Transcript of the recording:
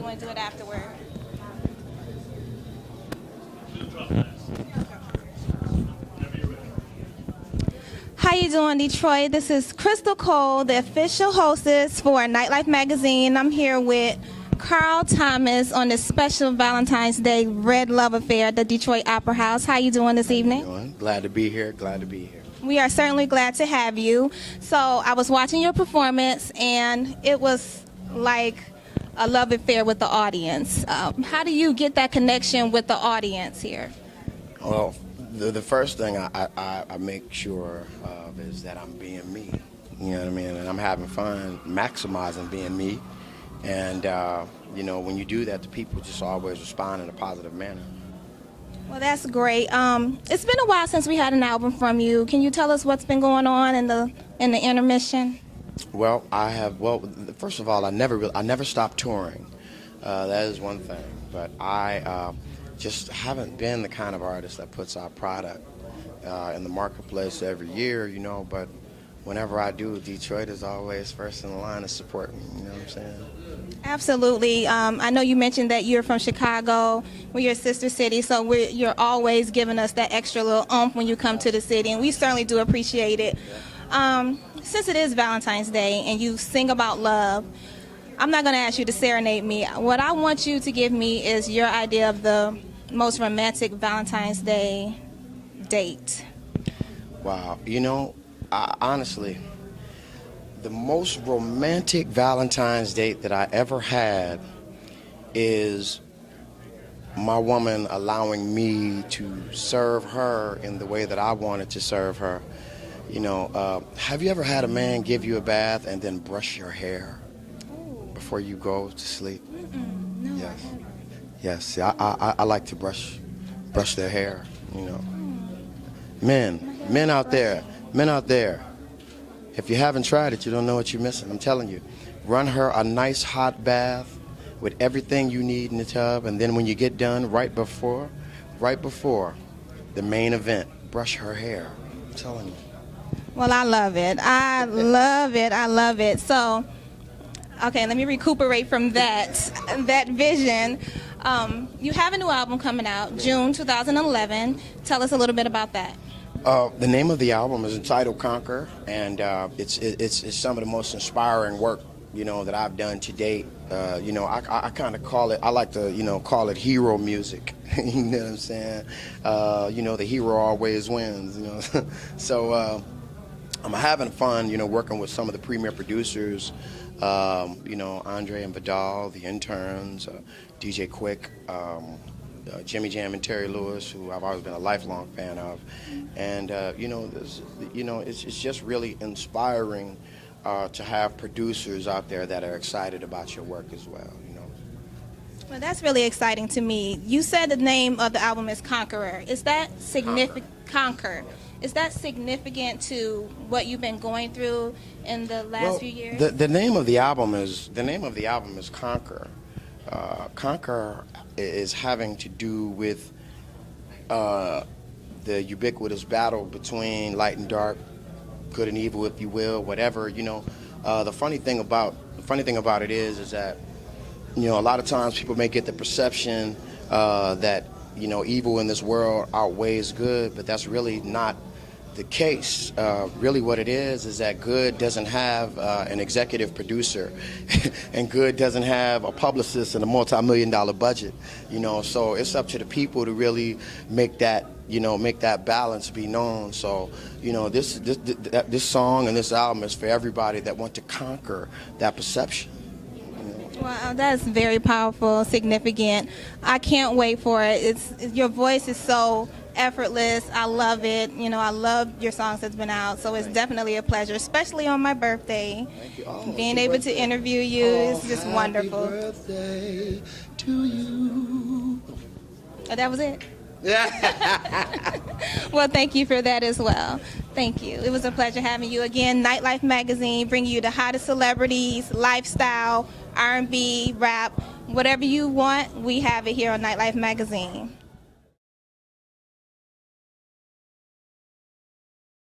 want to do it afterward? How you doing, Detroit? This is Crystal Cole, the official hostess for Nightlife Magazine. I'm here with Carl Thomas on this special Valentine's Day Red Love Affair at the Detroit Opera House. How you doing this evening? Doing? Glad to be here. Glad to be here. We are certainly glad to have you. So I was watching your performance, and it was like a love affair with the audience. How do you get that connection with the audience here? Well, the first thing I make sure of is that I'm being me. You know what I mean? And I'm having fun maximizing being me. And, you know, when you do that, the people just always respond in a positive manner. Well, that's great. It's been a while since we had an album from you. Can you tell us what's been going on in the intermission? Well, Well, first of all, I never stopped touring. That is one thing. But I just haven't been the kind of artist that puts out product in the marketplace every year, you know. But whenever I do, Detroit is always first in the line to support me. You know what I'm saying? Absolutely. I know you mentioned that you're from Chicago. We're your sister city, so you're always giving us that extra little oomph when you come to the city, and we certainly do appreciate it. Since it is Valentine's Day and you sing about love, I'm not going to ask you to serenade me. What I want you to give me is your idea of the most romantic Valentine's Day date. Wow. You know, honestly, the most romantic Valentine's date that I ever had is my woman allowing me to serve her in the way that I wanted to serve her. You know, have you ever had a man give you a bath and then brush your hair before you go to sleep? No, yes. Yes, I like to brush their hair, you know. Men out there. If you haven't tried it, you don't know what you're missing. I'm telling you. Run her a nice hot bath with everything you need in the tub, and then when you get done, right before the main event, brush her hair. I'm telling you. Well, I love it. I love it. So, okay, let me recuperate from that vision. You have a new album coming out, June 2011. Tell us a little bit about that. The name of the album is entitled Conquer, and it's some of the most inspiring work, you know, that I've done to date. You know, I kind of call it, I like to, you know, call it hero music. You know what I'm saying? You know, the hero always wins, you know. So I'm having fun, you know, working with some of the premier producers, you know, Andre and Vidal, the interns, DJ Quick, Jimmy Jam and Terry Lewis, who I've always been a lifelong fan of. And, you know, it's just really inspiring to have producers out there that are excited about your work as well, you know. Well, that's really exciting to me. You said the name of the album is Conqueror. Is that significant? Conquer. Is that significant to what you've been going through in the last few years? The name of the album is Conquer. Conquer is having to do with the ubiquitous battle between light and dark, good and evil, if you will, whatever. You know, the funny thing about it is that, you know, a lot of times people may get the perception that, you know, evil in this world outweighs good, but that's really not the case. Really what it is that good doesn't have an executive producer and good doesn't have a publicist and a multi-million-dollar budget, you know. So it's up to the people to really make that balance be known. So, you know, this song and this album is for everybody that want to conquer that perception. Wow, that's very powerful, significant. I can't wait for it. Your voice is so effortless. I love it. You know, I love your songs that's been out. So it's definitely a pleasure, especially on my birthday. Thank you. Oh, being able to interview you is just wonderful. Happy birthday to you. Oh, that was it? Well, thank you for that as well. Thank you. It was a pleasure having you again. Nightlife Magazine, bringing you the hottest celebrities, lifestyle, R&B, rap, whatever you want, we have it here on Nightlife Magazine.